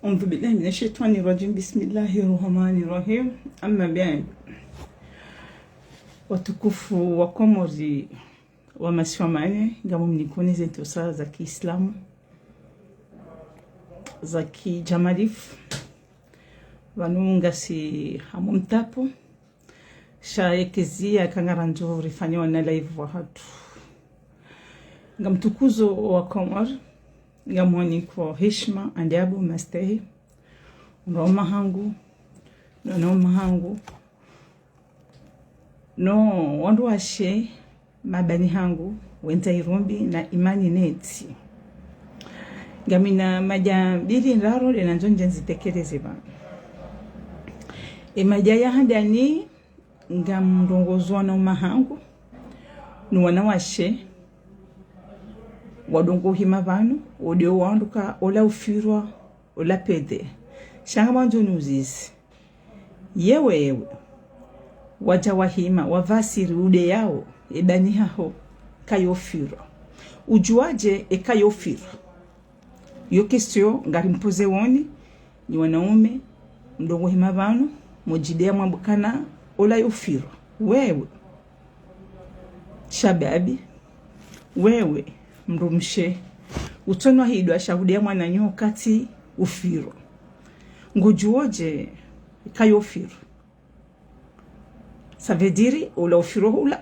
أعوذ بالله من الشيطان الرجيم. بسم الله الرحمن الرحيم. Amma bien, watukufu wa Comores wa masiwamane ngamu mnikone zetu saa za Kiislamu za kijamalifu vanunga si hamumtapo shaekezia kangaranjo rifanywa na live wa hatu ngamtukuzo wa Comores ngamwani kwa heshima andiabu mastehi noma hangu no wandru ashe mabani hangu wenta irombi na imani neti ngamina majambili nraro lenanzo nzitekeleze ba majaya handani ngamndongozwa na mahangu nuwana washe wadongo hima vanu odio wanduka ola ufirwa ola pede shanga manzo nuzizi yewe waja wahima wavasiri ude yao ebani haho kayofirwa ujuaje ekayofirwa yo kestio ngari mpoze woni ni wanaume mdongo hima vanu mojidea mwambukana ola yofirwa wewe shababi wewe mrumshe utonwa hidwa shahudia mwana nyo kati ufiro ngojuoje kayofiro savediri ola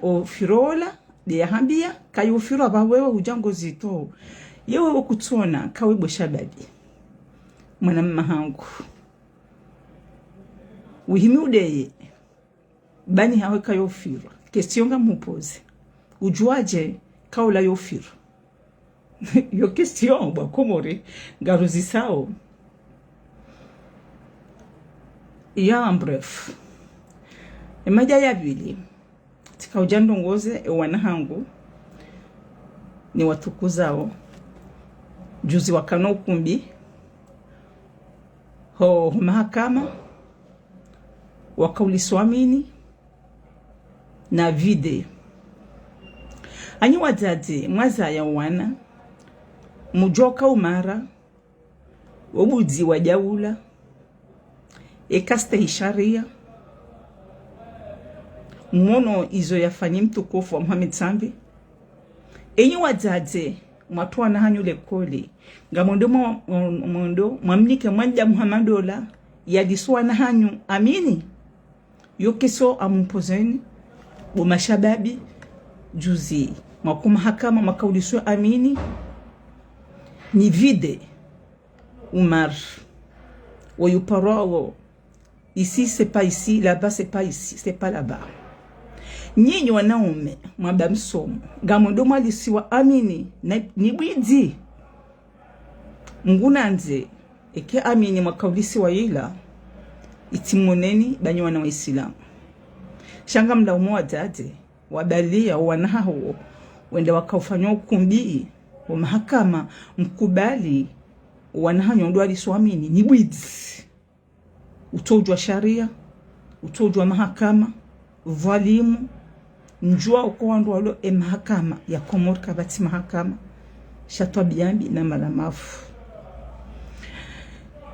ofirola de hambia kayofiro abawewe ujango zito yewe okutona kawebo shababi mwana mahangu uhimi udeye bani hawe kayofiro kestionga mupoze ujuaje kaula yofiro yo question ba Comores garuzi sao ya bref emaja ya bili tika ujandongoze wana hangu ni watukuzao juzi wakano ukumbi ho mahakama wakauliswamini na vide anyi wadade mwaza ya wana mujoka umara obudzi wajaula ekaste hisharia mmono izo yafanyi mtukufu wa Muhammad Sambi enyi wadade mwatuwa na hanyule koli ngamondo mwamnike mwanja Muhammadola yadiswa na hanyu amini yokeso amumpozeni bumashababi juzi mwakuma hakama makauliswa amini ni vide Umar woyuparao ici c'est pas ici, là-bas c'est pas ici, c'est pas là-bas. Nyinyi wanaume mwaba msomo ngamondo mwalisiwa amini ni bwidi ngunanze eke amini mwakaulisiwa ila itimoneni banyi wana wa Islamu shanga mda umoa dade wabalia wanaho wende wakaufanywa ukumbi wa mahakama mkubali wanahanyo ndo aliswamini ni bwidi utojwa sharia utojwa mahakama valimu njua uko wandu walo mahakama ya Comores kabati mahakama shatwa biambi na malamafu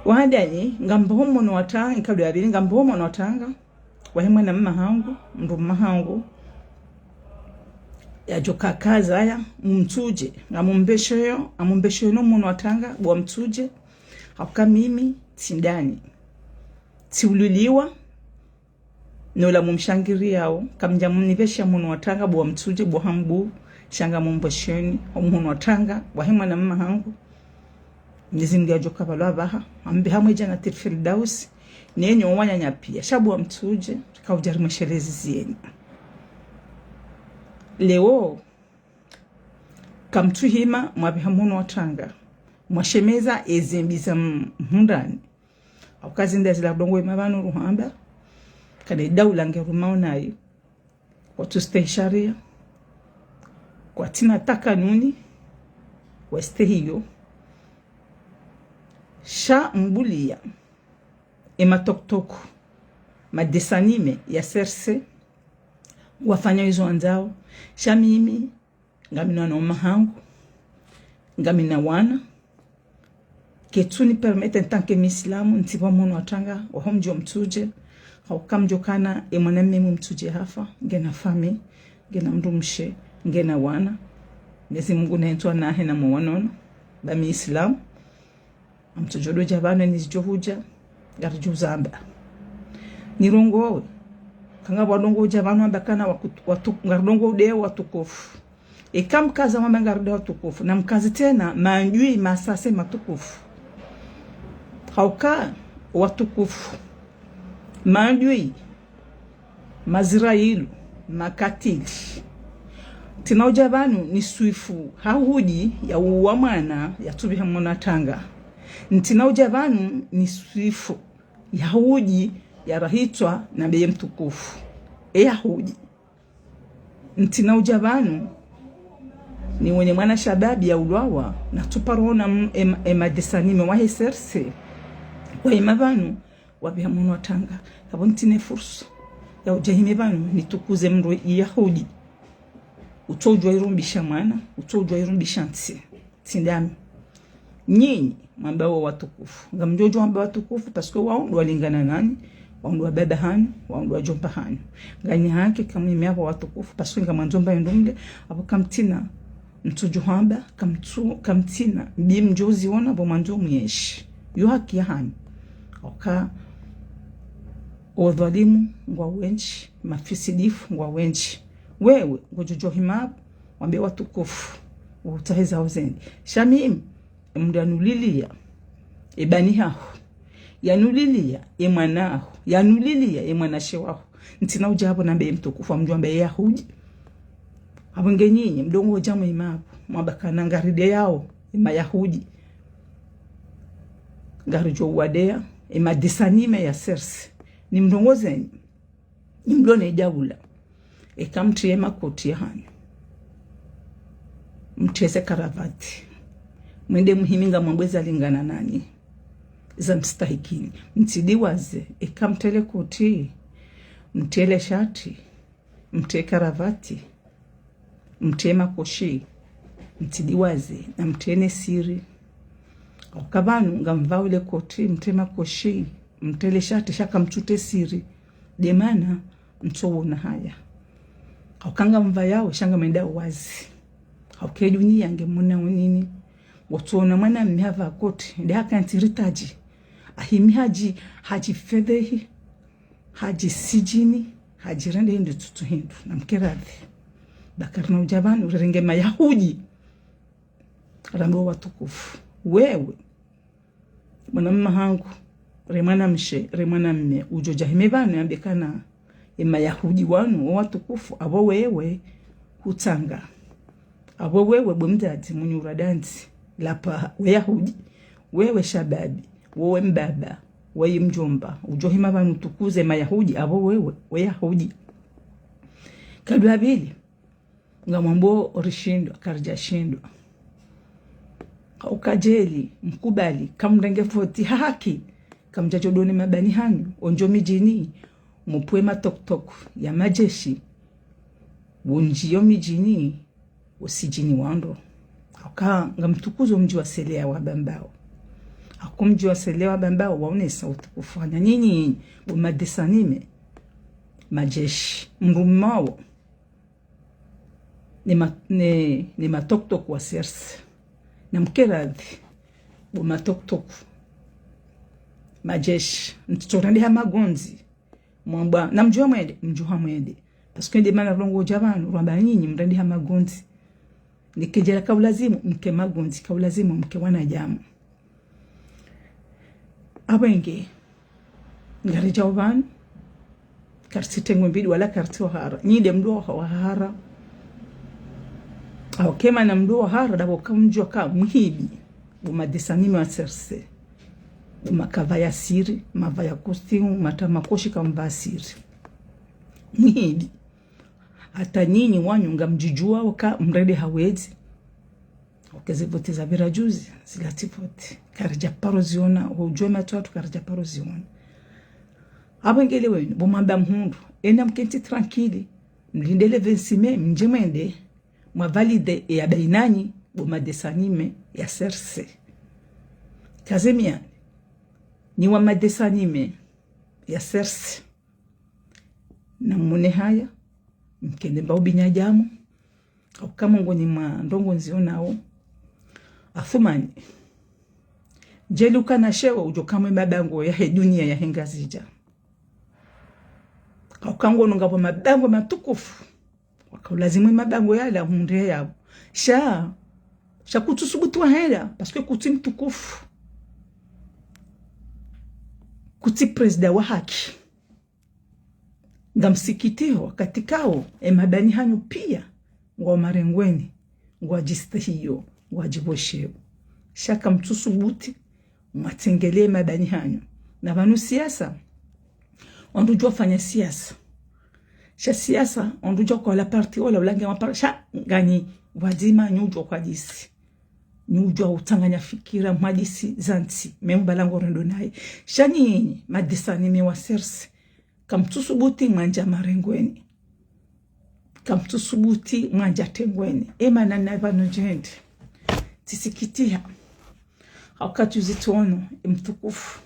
wadani ngambomo no watanga nkado yabiri ngambomo no watanga wahemwe na mahangu mndu mahangu ya joka kaza ya mtuje amumbesheyo no muno watanga bwa mtuje haka mimi tindani tiululiwa nola mumshangiri yao kamja munivesha muno watanga bwa mtuje bwa hambu shanga mumbesheni muno watanga wahemwa na mahangu nizindi ya joka balwa baha ambi hamwe jana tirfildaus nenyo wanyanya pia shabu wa mtuje kaujari mshelezi zieni leo kamtuhima mwabihamuno watanga mwashemeza ezembiza mhundani aukazinda zila dongo mabanu ruhamba kane daula ngerumaonayo watu stesharia kwa tina takanuni westehiyo sha mbulia ematoktoku madesanime ya serse wafanya hizo anzao shamimi ngamina na mahangu ngamina wana ketuni permete ntanke mislamu ntiba mono watanga wahomjo mtuje haukamjo kana mwanamme mtuje hafa ngena fami ngena mrumshe ngena wana Mwenyezi Mungu naitwa nahe na mwanono ba mislamu mtujodo jabana nizijohuja garjuzamba nirongowe kanga wadongo jabana ambakana watu ngardongo de watukufu kamkaza mama ngarde watukufu na mkazi tena manjui masase matukufu hauka watukufu manjui mazirailu makatili tinauja banu ni suifu hahudi ya uwamana ya tubi hamona tanga ntinauja banu ni suifu ya hudi ya rahitwa na beye mtukufu hudi ntinauja banu ni wenye mwana shababi ya ulwawa na tuparona emadesanime wahe serse wa imabanu wabiha munu watanga kabo ntine fursa ya ujahime banu nitukuze mru yahudi utojwa irumbisha mwana utojwa irumbisha nsi tindami nyinyi mambao watukufu ngamjojo ambao watukufu pasko waundu walingana nani waundu wa baba hanu waundu wa jomba hanu ngani hake kama imeapa watukufu pasko ngamanzomba ndumle abo kamtina mtujuhamba kamtina bimjozi wona bo manzo myeshi yo haki hani oka odhalimu ngwa wenchi mafisidifu ngwa wenchi wewe ngojojo himabu wambe watukufu utaheza uzendi shamim mdanulilia ebani haho yanulilia emwanaho yanulilia emwanashewaho ntina ujabo nambe mtukufu amjombe yahudi abunge nyinyi mdongo jamu imabu mwabakana ngaride yao Yahudi ngarijo wadea disanime ya serse nimrongozeni nimlone jabula kamtrie makoti hanu mtese karavati mwende muhiminga mwambweza lingana nani za mstahikini mtidiwaze kamtele koti mtele shati mte karavati mtema koshi mtidiwaze na mtene siri ukabanu ngamva ule koti mtema koshi mtele shati shaka mchute siri demana mtowona haya ukanga mva yao shanga menda wazi ukedunia yange muna unini watuona mwana mmehava koti ndaka ntiritaji ahimi haji fedehi haji sijini haji rende hindu tutu hindu na mkeradhi bakarna ujabanu renge mayahudi rambo watukufu wewe mwana hangu remana mshe remana mme ujoja himebanu yambekana mayahudi wanu watukufu abo wewe hutanga abo wewe bumdadi munyuradanzi lapa weyahudi wewe shababi wewe mbaba wewe mjomba ujohima banu tukuze mayahudi abo wewe weyahudi kadwabili ngamambo orishindwa karja shindwa ukajeli mkubali kamrenge foti haki kamjajodoni mabani hanu onjo mijini mupwe matoktok ya majeshi wonjiyo mijini usijini wando ngamtukuzo mji wa selea wa bambao akumji wa selea wa bambao waonesa utukufanya nyinyi umadesanime majeshi mrumao ni matoktok wa serse na mkeradhi matoktok majeshi mtutorande ha magonzi mwamba na mjuha mwende paske ndi mana rongo jabanu rwamba nyinyi mrandi ha magonzi nikijera kaulazimu mke magonzi kaulazimu mke wana jamu abenge ngari jawban karti tengo mbidi wala karti wahara nyinde mdo wahara au kema na mdo wahara dabo kamjwa ka muhibi umadisanime wa serse makavaya siri mavaya kostimu matamakoshi kamba siri muhibi hata nyinyi wanyu ngamjijua waka mrede hawezi okezivoteza birajuzi zilatifoti karja paroziona ujwe matwatu karja paroziona abengele wenu bomamba mhundu ena mkenti tranquili mlindele vensime mjemende mwa valide ya bainani boma desanime ya serse kazemia ni wa madesanime ya sersi na mune haya mkende mbao binyajamu au kama ngoni mandongo nzionao afumani jeli ukana shewa ujo kamwe mabango ya he dunia ya hengazija au kango nungapo mabango matukufu wakaulazimu mabango yala hunde yao sha kutusubutu wa hela paske kuti mtukufu kuti presida wa haki nga msikitio katikao mabani hanyu pia ngwa marengweni ngwa jistahiyo ngwa jibosheo shaka mtusubuti mwatengele mabani hanyu na vanu siasa ondujua fanya siasa sha siasa ondujua kwa la parti ola ulange wapara sha ngani wazima nyujua kwa jisi nyujua utanganya fikira mwadisi zanti membalango rendo nae shani madisani mewa sersi kamtusubuti mwanja marengweni kamtusubuti mwanja tengweni emana na vanu jende tisikitia wakati uzitono mtukufu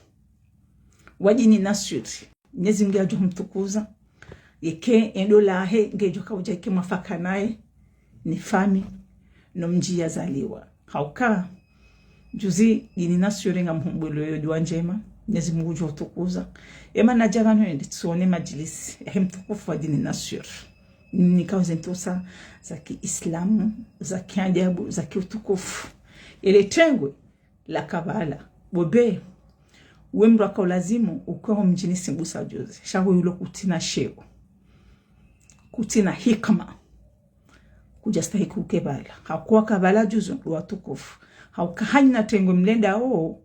wajini nasuri nyezi mgeajo mtukuza yeke endola he ngejo kauja yeke mafaka nae ni fami no mjia zaliwa hauka juzi dini nasuri nga mhumbulu yoduwa njema nyezi mgujo utukuza ema na javano yendi tuone majilisi mtukufu wa dini nasuri ni kauze ntosa za kiislamu za kiandiabu za kiutukufu ile tengwe la kabala bobe wemru akaulazimu uko mjini simbusa juzi shago yulo kutina sheo kutina hikma kujastahi kukebala hakuwa kabala juzi watukufu haukahanya tengwe mlenda o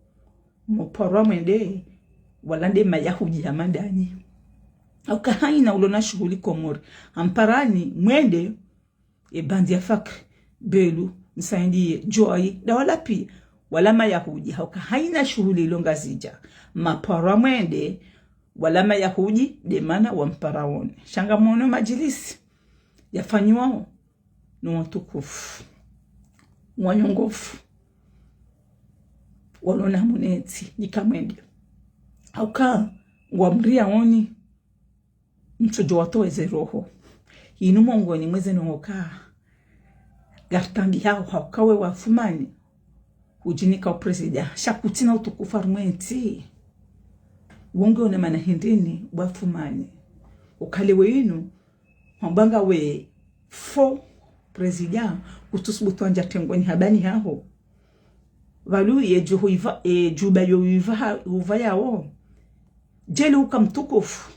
mporwa mwende walande mayahudi ya mandani haukahanya ulona shughuli Comores amparani mwende bandi ya fakri belu nsaindi joy da wala pia wala mayahudi hauka haina shughuli ilongazija mapara mwende wala mayahudi demana wa mparaone shangamono majilisi yafanywa no watukufu wanyongofu walona muneti nikamwende hauka ngwamria oni mtojo watoeze roho inu mongoni mweze noka gartangi hao haukawe wafumani ujinika upresida shakutina utukufu armenti wonge one mana hindini wafumani ukalewe inu mbanga we fo presida kutusubutu anja tengweni habani hao valu ye juhuiva juba yoiva uvayao jeli ukamtukufu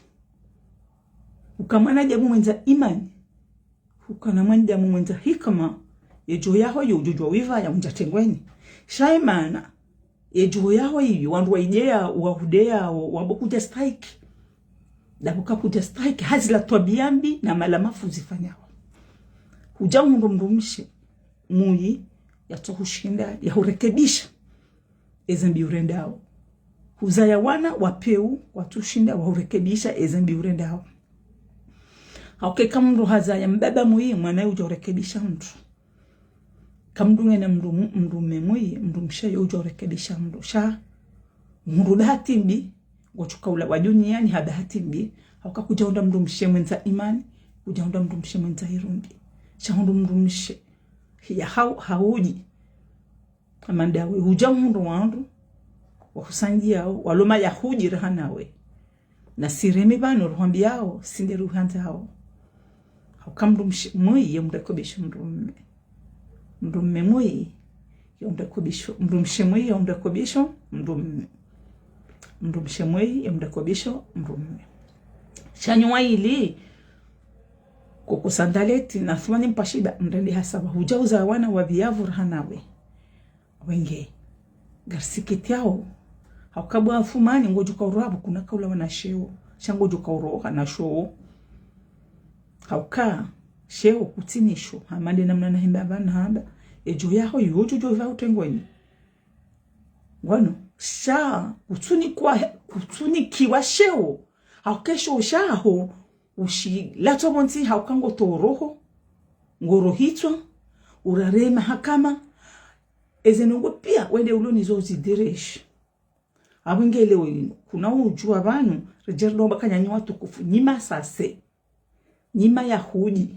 ukamana jamu mwenza imani ukana mwenda mwenza hikama yejo yaho yujujwa wiva ya unjatengweni shaimana yejo yaho hiyo wandu waidea wahudea wabokuja strike dabuka kuja strike hazila twabiambi na malamafu zifanyao huja mrumshe muyi yatohushinda ya hurekebisha ezambi urendao huzaya wana wapeu watushinda wa hurekebisha ezambi urendao hauke kamru hazaya mbaba muyi mwana uja urekebisha mtu kamdunge na mrume muyi mrumshe uja urekebisha mtu sha mrubahati mbi wachuka ula wajuniani habahati mbi hauka kuja unda mrumshe mwenza imani kuja unda mrumshe mwenza hirumbi sha hundu mrumshe ya hauji amandawe huja mundu wandu wakusangiao waloma yahudi rahanawe na siremi bano ruhambiao sinde ruhantao haukamdu mui yomrekobisha mrume mui yomrekobisha mrumshe mui yomrekobisha mrumshe mui yomrekobisha mrume shanywa ili kukusandaleti na thumani mpashiba mrendi hasaba hujauza wana wa viavu rahanawe wenge garsikiti yao haukabu afumani ngojuka urabu kuna kaula wana sheo shangojuka uroha na shoo hauka sheo kutinisho hamande namna na himba bana haba ejo yaho yojojo va utengweni ngwano sha kutuni kiwa sheo haukesho shaho ushi lato monti haukango toroho ngorohitwa urare mahakama ezenongo pia wende uloni zo zidiresh abungelewe ino kuna ujua banu rejerdo bakanya nyi watukufu nyima sase nyima yahudi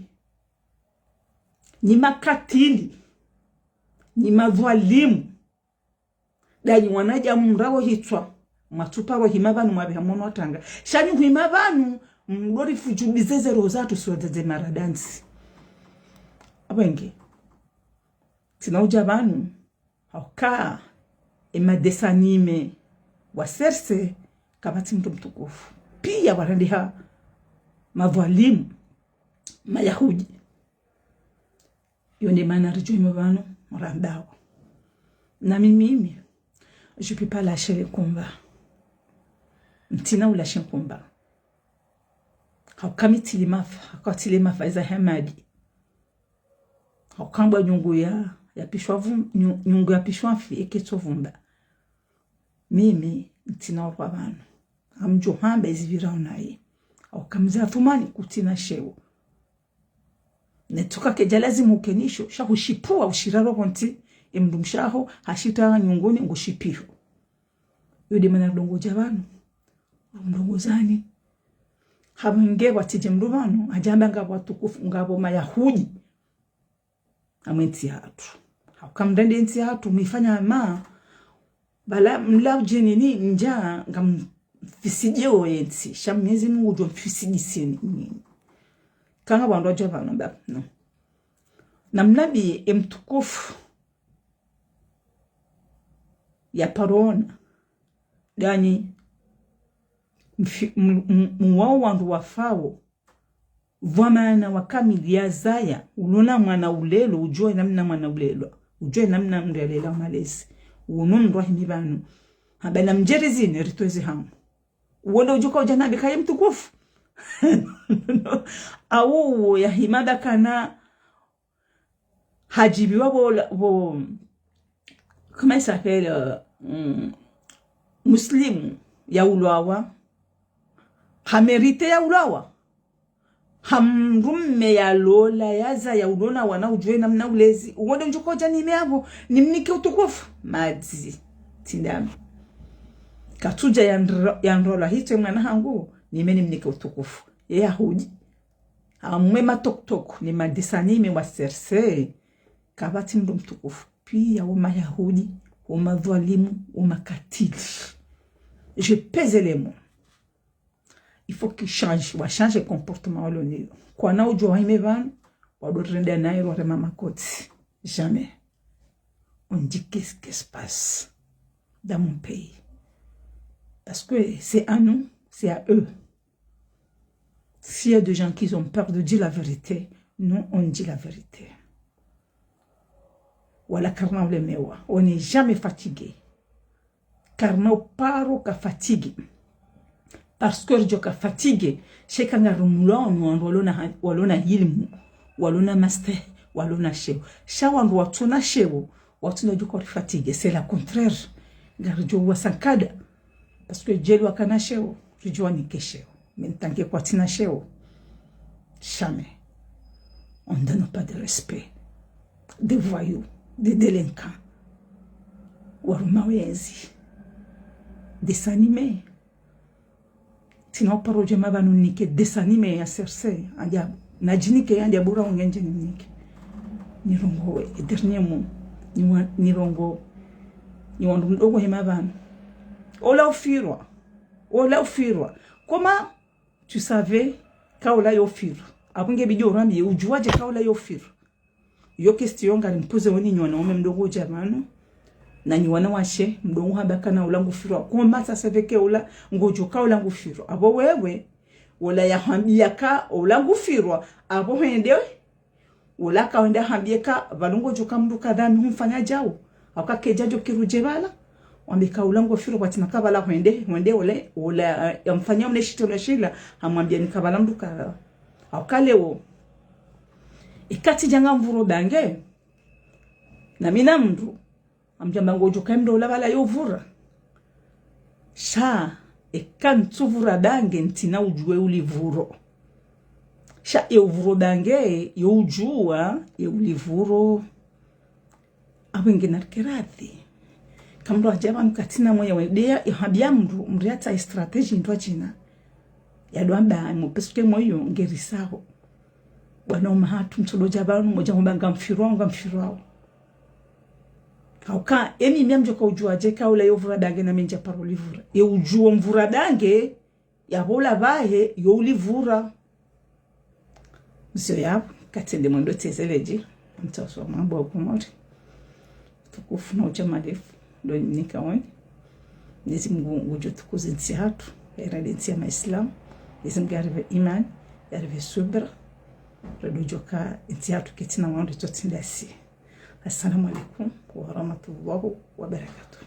nyima katili nyima dhalimu danyi wanaja mrawo hitwa matupa ro himabanu mwabe hamono watanga shanyu himabanu mdori fujubizeze rozatu siwadeze maradansi abenge tinauja banu hauka ema desanime waserse kabati mtu mtukufu pia warandiha mavwalimu mayahudi yonde mana rijo imabanu mrandao na mimi je peux pas lâcher le combat mtina ou lâcher le combat haukamitili mafa hakatili mafa iza hamadi haukamba nyungu ya pishwa nyungu ya pishwa fi eketo vumba mimi mtina wa banu amjo hamba izivira unaye haukamza thumani kutina shewo netuka ke jalazimu kenisho shakushipua ushiraro konti imdumshaho hashita nyunguni ngushipiho yode mana dongo jabanu mdongozani habange watije mdubanu ajamba ngabo watukufu ngabo mayahudi amenti hatu hakamdende enti hatu mifanya ma bala mlauje nini nja ngamfisijeo enti shamnyezi Mungu jo mfisijiseni nini kanga bando jabanu ba no na mnabi mtukufu ya parona dani muwao wandu wafao vwamana wakamili ya zaya ulona mwana ulelo ujue namna mwana ulelo ujue namna mrelela malezi unundu wahimibanu habana mjerizini rituwezi hamu uwenda ujuka ujanabi kaya mtukufu au ya himada kana hajibiwa bo comment ça s'appelle muslimu ya ulawa hamerite ya ulawa hamrumme ya lola yaza ya ulona wana ujue namna ulezi uwode njukoja nimeavo nimnike utukufu madzi tindami katuja ya nrola hito mwana hangu nimeni mnike utukufu ya hudi mwema tok ni madisanime wa serse kabati mdu mtukufu pia wama yahudi wama dhalimu wama katili je pèse les mots il faut qu'il change wa change comportement waloni kwa na ujo haimevan wadorende nairo wa mama koti jamais on dit qu'est-ce qui se passe dans mon pays parce que c'est à nous c'est à eux s'il y a des gens qui ont peur de dire la vérité nous on dit la vérité wala karna ule mewa on n'est jamais fatigué karna paro ka fatigue parce que je ka fatigue sheka ngarumulano walona ilmu walona master walona shewo shawandu watuna shewo watuna juko fatigue c'est la contraire garjo wasankada parce que jelo akana shewo jujwa ni keshewo mentanke kwa tina shewo jamais on ne donne pas de respect des voyous des délinquants warumawezi desanime tino paroje mabanu nike desanime ya serse anja najinike anja bura ungenje nike nirongo dernier mot nirongo ni wandu ndogo hemabanu ola ufirwa comment tu savais kaola yofirwa abunge bijo rambi ujuaje kaola yofirwa yo question ngari mpuze woni nyona ome mdogo jamanu na nywana washe mdogo habaka na ulangu firwa comment ça se fait que ola ngojo ka ulangu firwa abo wewe ola ya hambia ka ulangu firwa abo hende ola ka wenda hambia ka balungo joka mduka dami humfanya jao akakejajo kiruje bala wambika ulangu firwa kwatina ka bala hende ola yamfanya mne shitolo shila hamwambia nikabala mduka akaleo ikati janga mvuro bange na mina mndu amjamba ngojo kamdo labala yovura sha ekantsuvura bange ntina ujue ulivuro sha yovuro bange yojua ulivuro abenge narkerathi kamro ajaba mkatina moya wedea ihabia mriata strategy ndo china ya doamba mpesuke moyo ngerisaho bwana umahatu mtoloja banu moja mbanga mfirwao kauka emi myamjo ka ujua je ka ula yovura dange na menja parolivura e ujuo mvura dange ya bola bahe yo ulivura msio ya katende mwendo tezeleji mtaso mambo ya Comores tukufu na uchamalifu ndo nikaoni nisi Mungu ujo tukuze nsi hatu era nsi ya Islam nisi mgarive iman yarve subra redojo ka nsi hatu kitina wandu totindasi. Assalamu alaikum wa rahmatullahi wa barakatuh.